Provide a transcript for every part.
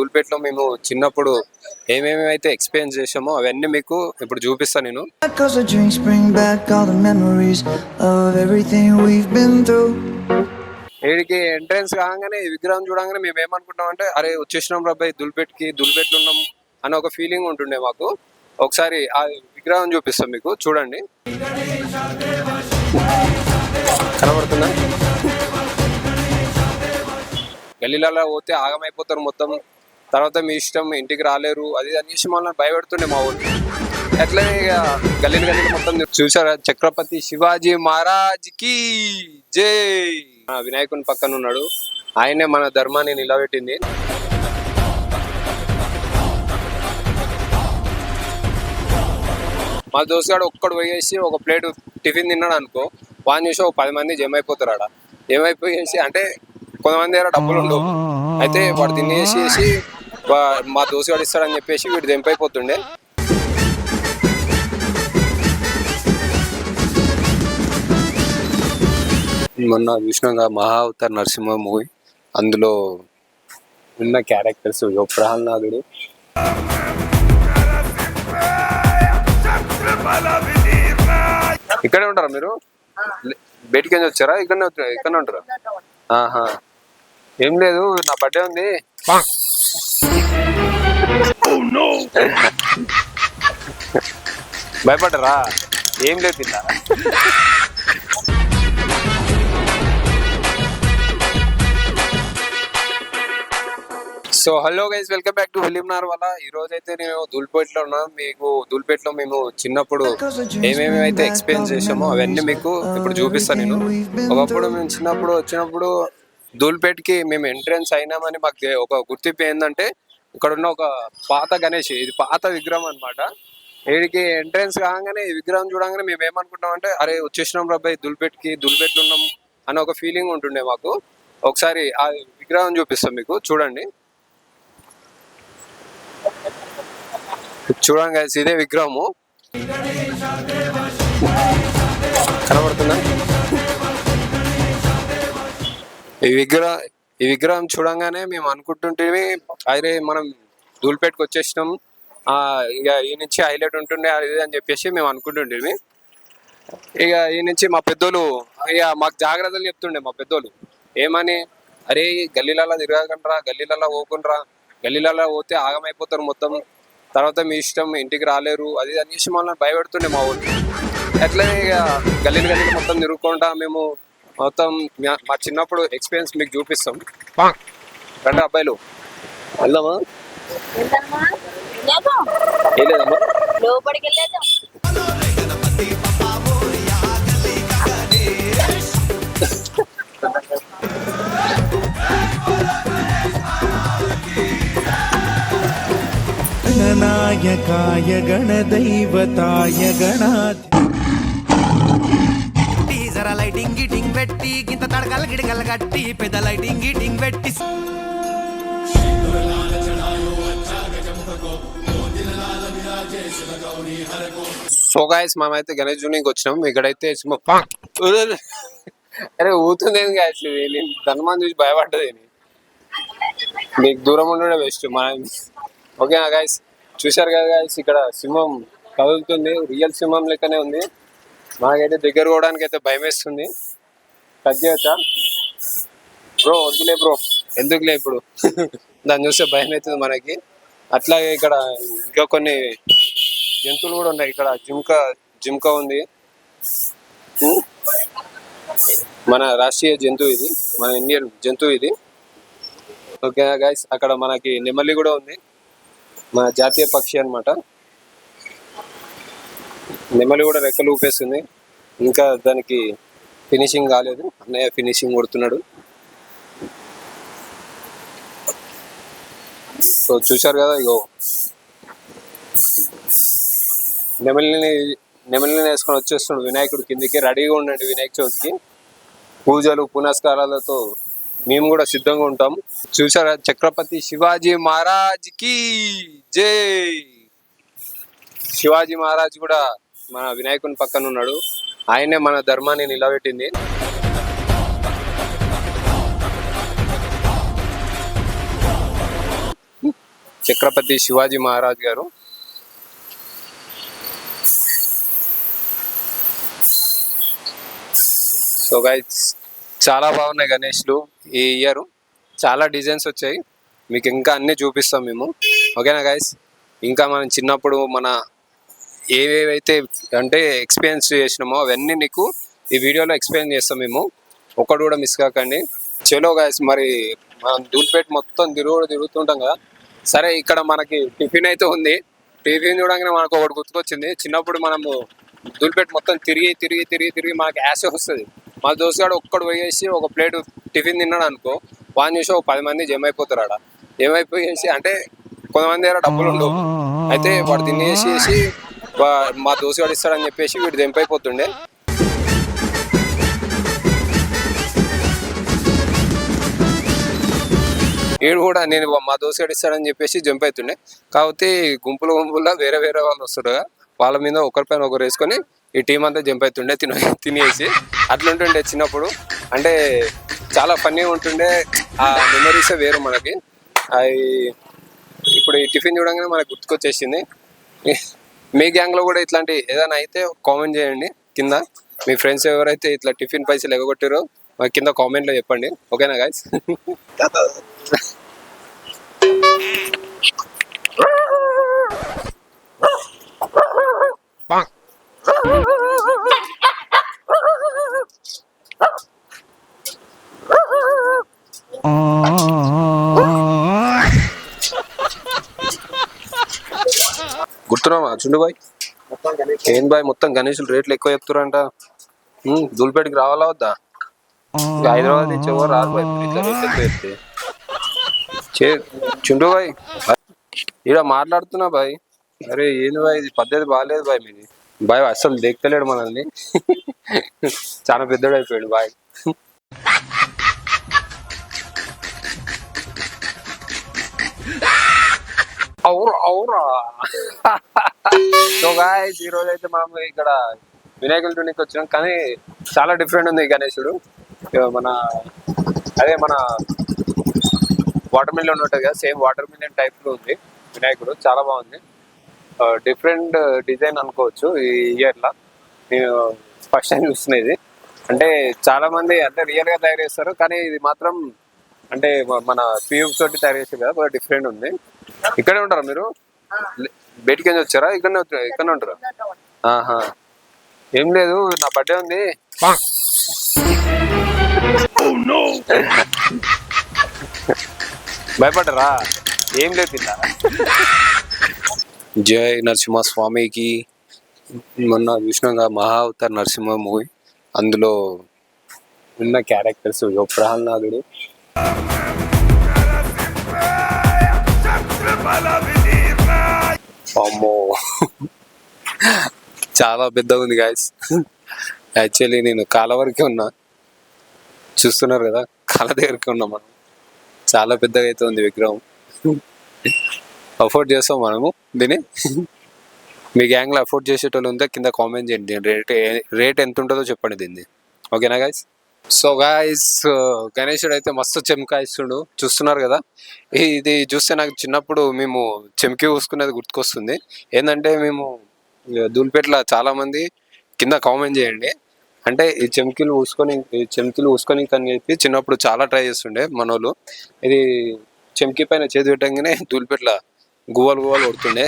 దూల్పేటలో మేము చిన్నప్పుడు ఏమేమి అయితే ఎక్స్పీరియన్స్ చేసామో అవన్నీ మీకు ఇప్పుడు చూపిస్తాను నేను. వీడికి ఎంట్రన్స్ కాగానే ఈ విగ్రహం చూడగానే మేము ఏమనుకుంటాం అంటే అరే వచ్చేసినాం రాబాయ్ దూల్పేటలో ఉన్నాం అని ఒక ఫీలింగ్ ఉంటుండే మాకు. ఒకసారి ఆ విగ్రహం చూపిస్తాం మీకు, చూడండి. కనబడుతుందా? గల్లీలలో పోతే ఆగమైపోతారు మొత్తం, తర్వాత మీ ఇష్టం, ఇంటికి రాలేరు, అది అనేసి మనల్ని భయపెడుతుండే మా ఊరు. అట్లనే ఇక గల్లీలు మొత్తం చూసారా, ఛత్రపతి శివాజీ మహారాజ్ కి జై. వినాయకుని పక్కన ఉన్నాడు, ఆయనే మన ధర్మాన్ని నిలబెట్టింది. మా దోస్తుగాడు ఒక్కడు పోయేసి ఒక ప్లేట్ టిఫిన్ తిన్నాడు అనుకో, వాన్ చూసి ఒక 10 మంది జమ అయిపోతారు ఆడ. ఏమైపోయేసి అంటే కొంతమంది దగ్గర డబ్బులు ఉండవు, అయితే వాడు తినేసేసి మా దోస్తుగాడు ఇస్తాడని చెప్పేసి వీడు దెంపైపోతుండే. మొన్న చూసినాక మహా అవతార్ నరసింహ మూవీ, అందులో ఉన్న క్యారెక్టర్స్ ప్రహ్లాదుడు, ఇక్కడే ఉంటారా మీరు? బయటికి ఏం వచ్చారా? ఇక్కడనే ఉంటారా? ఆహా, ఏం లేదు, నా బర్త్డే ఉంది. భయపడ్డరా? ఏం లేదు తిన్నా. So hello guys, welcome back to ఫిలింనార్ వాలా. ఈ రోజు అయితే నేను దూల్పేటలో ఉన్నా. మీకు దూల్పేటలో మేము చిన్నప్పుడు ఏమేమి అయితే ఎక్స్పీరియన్స్ చేసామో అవన్నీ మీకు ఇప్పుడు చూపిస్తాను నేను. ఒకప్పుడు మేము చిన్నప్పుడు వచ్చినప్పుడు దూల్పేటకి మేము ఎంట్రన్స్ అయినామని మాకు ఒక గుర్తింపు ఏంటంటే, ఇక్కడ ఉన్న ఒక పాత గణేష్, ఇది పాత విగ్రహం అనమాట. వీడికి ఎంట్రన్స్ కాగానే ఈ విగ్రహం చూడగానే మేము ఏమనుకుంటాం అంటే అరే వచ్చేసినాం రాబాయ్ దూల్పేటలో ఉన్నాం అని ఒక ఫీలింగ్ ఉంటుండే మాకు. ఒకసారి ఆ విగ్రహం చూపిస్తాం మీకు, చూడండి. చూడండి గైస్, ఇదే విగ్రహము, కనబడుతుందా? ఈ విగ్రహం చూడంగానే మేము అనుకుంటుంటే అరే మనం దూల్పేటకి వచ్చేసినాం, ఇక ఈ నుంచి హైలైట్ ఉంటుండే అది అని చెప్పేసి మేము అనుకుంటుంటే, ఇక ఈ నుంచి మా పెద్దోళ్ళు ఇక మాకు జాగ్రత్తలు చెప్తుండే. మా పెద్దోళ్ళు ఏమని, అరే గల్లీలలో తిరగకండ్రా, గల్లీలలో పోకుండ్రా, గల్లీలలో పోతే ఆగమైపోతారు మొత్తం, తర్వాత మీ ఇష్టం, ఇంటికి రాలేరు, అది అనేసి మనల్ని భయపెడుతుండే మా ఊరు. అట్లనే ఇక గల్లీలు మొత్తం తిరుగుకుంటా మేము మొత్తం మా చిన్నప్పుడు ఎక్స్పీరియన్స్ మీకు చూపిస్తాం. రండి అబ్బాయిలు, వెళ్దామా? వెళ్ళేదమ్మా గణనాయకాయ గణదైవతాయ గణాధి జర లైటింగ్ గిటింగ్ పెట్టి గింత తడకల గిడకల కట్టి పెద్ద లైటింగ్ గిటింగ్ పెట్టి. సో గైస్, మేమైతే గణేష్ జూనికి వచ్చినాం. ఇక్కడైతే అరే ఊతుంది గాయస్, ధనమాన్ చూసి భయపడ్డది, మీకు దూరం ఉండడం బెస్ట్. ఓకేనా గైస్, చూశారు కదా గైస్, ఇక్కడ సింహం కదులుతుంది, రియల్ సింహం లెక్కనే ఉంది. మాకైతే దగ్గర పోవడానికి అయితే భయం వేస్తుంది. కట్ చేయొచ్చా బ్రో? వద్దులే బ్రో, ఎందుకులే ఇప్పుడు, దాన్ని చూస్తే భయం అవుతుంది మనకి. అట్లాగే ఇక్కడ ఇంకా కొన్ని జంతువులు కూడా ఉన్నాయి. ఇక్కడ జింక ఉంది, మన రాష్ట్రీయ జంతువు ఇది, మన ఇండియన్ జంతువు ఇది. ఓకేనా గైస్, అక్కడ మనకి నెమలి కూడా ఉంది, మన జాతీయ పక్షి అన్నమాట. నెమలి కూడా రెక్కలు ఊపేస్తుంది, ఇంకా దానికి ఫినిషింగ్ కాలేదు. అన్నయ్య ఫినిషింగ్ కొడుతున్నాడు. సో చూశారు కదా, ఇగో నెమలిని వేసుకొని వచ్చేస్తున్నాడు వినాయకుడు కిందికి. రెడీగా ఉండండి వినాయక చవితికి, పూజలు పునస్కారాలతో మేము కూడా సిద్ధంగా ఉంటాం. చూసారా, ఛత్రపతి శివాజీ మహారాజ్ కి జై. శివాజీ మహారాజ్ కూడా మన వినాయకుని పక్కన ఉన్నాడు, ఆయనే మన ధర్మాన్ని నిలబెట్టింది. ఛత్రపతి శివాజీ మహారాజ్ గారు. సో గైస్ చాలా బాగున్నాయి గణేష్లు ఈ ఇయర్. చాలా డిజైన్స్ వచ్చాయి, మీకు ఇంకా అన్నీ చూపిస్తాం మేము. ఓకేనా గైస్? ఇంకా మనం చిన్నప్పుడు మన ఏవేవైతే అంటే ఎక్స్పీరియన్స్ చేసినామో అవన్నీ నీకు ఈ వీడియోలో ఎక్స్ప్లెయిన్ చేస్తాం మేము. ఒక్కడు కూడా మిస్ కాకండి. చలో గైస్, మరి మనం ధూల్పేట మొత్తం తిరుగుతుంటాం కదా. సరే, ఇక్కడ మనకి టిఫిన్ అయితే ఉంది. టిఫిన్ చూడగానే మనకు ఒకటి గుర్తుకొచ్చింది. చిన్నప్పుడు మనము ధూల్పేట మొత్తం తిరిగి మనకి యాస వస్తుంది. మా దోస్తుగాడు ఒక్కడు పోయేసి ఒక ప్లేట్ టిఫిన్ తిన్నాడు అనుకో, వాడిని చూసి ఒక 10 మంది జమ అయిపోతారు ఆడ. ఏమైపోయేసి అంటే కొంతమంది దగ్గర డబ్బులు ఉండవు, అయితే వాడు తినేసేసి మా దోస్తుగాడు ఇస్తాడని చెప్పేసి వీడు జంపైపోతుండే. వీడు కూడా నేను మా దోస్తుగాడు ఇస్తాడని చెప్పేసి జంప్ అవుతుండే. కాకపోతే గుంపులో వేరే వాళ్ళు వస్తారు, వాళ్ళ మీద ఒకరిపైన ఒకరు వేసుకొని ఈ టీం అంతా జంప్ అవుతుండే తినేసి. అట్లుంటుండే చిన్నప్పుడు. అంటే చాలా ఫన్నీగా ఉంటుండే. ఆ మెమరీసే వేరు మనకి. అవి ఇప్పుడు ఈ టిఫిన్ చూడగానే మనకు గుర్తుకొచ్చేసింది. మీ గ్యాంగ్లో కూడా ఇట్లాంటి ఏదైనా అయితే కామెంట్ చేయండి కింద. మీ ఫ్రెండ్స్ ఎవరైతే ఇట్లా టిఫిన్ పైసలు ఎగగొట్టారో మాకు కింద కామెంట్లో చెప్పండి. ఓకేనా గైస్? గుర్తున్నామా చుండు బాయ్? ఏం బాయ్, మొత్తం గణేషులు రేట్లు ఎక్కువ చెప్తారంట. ధూల్పేటకి రావాలా వద్దా? హైదరాబాద్ నుంచి ఎవరు రాదు బాయ్ ఇట్లా రేట్లు ఎక్కువ చెప్తే. చుండు బాయ్ ఇక్కడ మాట్లాడుతున్నా బాయ్. అరే ఏంది బాయ్, ఇది పద్ధతి బాగాలేదు బాయ్ మీది. బాయ్ అస్సలు దేక్తలేడు మనల్ని. చాలా పెద్దోడు అయిపోయాడు బాయ్. అవురా. సో గాయ్స్, ఈ రోజు అయితే మనం ఇక్కడ వినాయకుల టూనికి వచ్చినాం. కానీ చాలా డిఫరెంట్ ఉంది గణేశుడు. మన వాటర్ మిలన్ ఉంటుంది కదా, సేమ్ వాటర్ మిలన్ టైప్ లో ఉంది వినాయకుడు. చాలా బాగుంది, డిఫరెంట్ డిజైన్ అనుకోవచ్చు. ఈ ఇయర్ లా నేను ఫస్ట్ టైం చూస్తున్నది. అంటే చాలా మంది అంటే రియల్ గా తయారు చేస్తారు, కానీ ఇది మాత్రం అంటే మన ట్యూబ్ తోటి తయారు చేస్తారు కదా, బాగా డిఫరెంట్ ఉంది. ఇక్కడే ఉంటారా మీరు? బయటికి వచ్చారా? ఇక్కడనే ఉంటారా? ఆహా, ఏం లేదు, నా బర్త్డే ఉంది. భయపడ్డరా? ఏం లేదు తిన్నా. జై నరసింహ స్వామికి. మొన్న చూసినాక మహా అవతార్ నరసింహ మూవీ, అందులో ఉన్న క్యారెక్టర్స్ ప్రహ్లాదుడు, అమ్మో చాలా పెద్దగా ఉంది గాయస్. యాక్చువల్లీ నేను కాళ్ళ వరకే ఉన్నా, చూస్తున్నారు కదా, కాళ్ళ దగ్గరకే ఉన్నా. మనం చాలా పెద్దగా అయితే ఉంది విగ్రహం. అఫోర్డ్ చేస్తాం మనము దీన్ని. మీ గ్యాంగ్లో అఫోర్డ్ చేసేటోళ్ళు ఉంటే కింద కామెంట్ చేయండి. రేట్ ఎంత ఉంటుందో చెప్పండి దీన్ని. ఓకేనా గాయస్? సో గాయస్, గణేశుడు అయితే మస్తు చెమకాయిస్తుడు, చూస్తున్నారు కదా. ఇది చూస్తే నాకు చిన్నప్పుడు మేము చెంకి పూసుకునేది గుర్తుకొస్తుంది. ఏంటంటే మేము ధూల్పేటలో చాలా మంది కింద కామెంట్ చేయండి. అంటే ఈ చెంకిలు పూసుకొని అని చెప్పి చిన్నప్పుడు చాలా ట్రై చేస్తుండే మనోళ్ళు. ఇది చెంకి పైన చేతి పెట్టగానే ధూల్పేటలో గువ్వలు కొడుతుండే,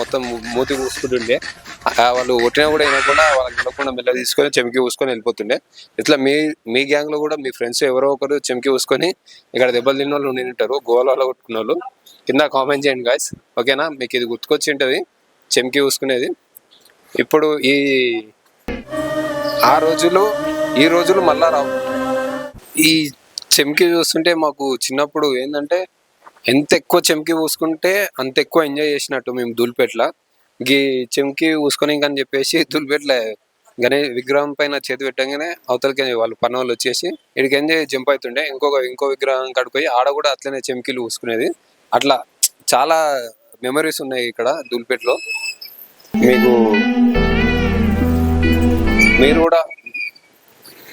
మొత్తం మూతి పూసుకుంటుండే. వాళ్ళు కొట్టినా కూడా వినకుండా, వాళ్ళకి వినకుండా మెల్ల తీసుకొని చెంకి పూసుకొని వెళ్ళిపోతుండే. ఇట్లా మీ గ్యాంగ్ లో కూడా మీ ఫ్రెండ్స్ ఎవరో ఒకరు చెంకి పూసుకొని ఇక్కడ దెబ్బలు తిన్న వాళ్ళు ఉంటారు, గోవాలలో కొట్టుకున్న వాళ్ళు. కింద కామెంట్ చేయండి గాయస్. ఓకేనా? మీకు ఇది గుర్తుకొచ్చి ఉంటుంది చెంకి పూసుకునేది. ఇప్పుడు ఈ రోజులు మళ్ళా రావు. ఈ చెంకి చూస్తుంటే మాకు చిన్నప్పుడు ఏంటంటే, ఎంత ఎక్కువ చెంకి పూసుకుంటే అంత ఎక్కువ ఎంజాయ్ చేసినట్టు మేము ధూల్పేటలో. ఈ చెంకి పూసుకొని అని చెప్పేసి ధూల్పేటలో విగ్రహం పైన చేతి పెట్టగానే అవతలకి వాళ్ళు పని వాళ్ళు వచ్చేసి ఇక్కడికి ఎంజాయ్ జంప్ అవుతుండే. ఇంకో విగ్రహం కడిపోయి ఆడ కూడా అట్లనే చెంకీలు పూసుకునేది. అట్లా చాలా మెమరీస్ ఉన్నాయి ఇక్కడ ధూల్పేటలో.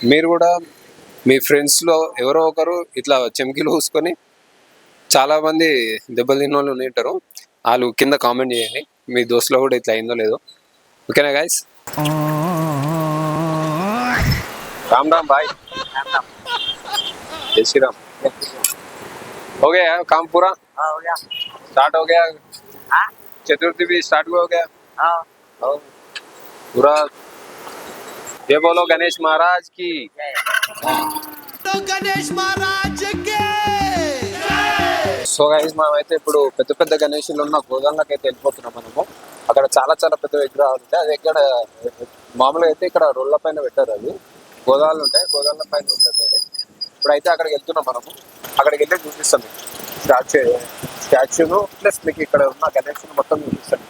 మీరు కూడా మీ ఫ్రెండ్స్లో ఎవరో ఒకరు ఇట్లా చెంకీలు పూసుకొని చాలా మంది దెబ్బలు తిన్న వాళ్ళు ఉంటారు, వాళ్ళు కింద కామెంట్ చేయండి మీ దోస్తులో కూడా ఇట్లా అయిందో లేదో. ఓకేనా గైస్? రామ్ రామ్ भाई, जय श्री राम। हो गया है काम पूरा? हाँ हो गया। स्टार्ट हो गया? हाँ चतुर्थी भी स्टार्ट हो गया? हाँ हाँ। पूरा ये बोलो गणेश महाराज की। గణేష్ మహారాజ్ కే సో గైస్ మనమైతే ఇప్పుడు పెద్ద పెద్ద గణేషులు ఉన్న గోదాంలోకి అయితే వెళ్ళిపోతున్నాం మనము. అక్కడ చాలా చాలా పెద్ద విగ్రహాలు ఉంటాయి. అది ఇక్కడ మామూలుగా అయితే ఇక్కడ రోడ్ల పైన పెట్టారు, అది గోదాలు ఉంటాయి, గోదాల పైన ఉంటుంది అది. ఇప్పుడైతే అక్కడికి వెళ్తున్నాం మనము. అక్కడికి వెళ్ళి చూపిస్తాం మీకు స్టాచ్యూను ప్లస్ మీకు ఇక్కడ ఉన్న గణేషులు మొత్తం చూపిస్తాను.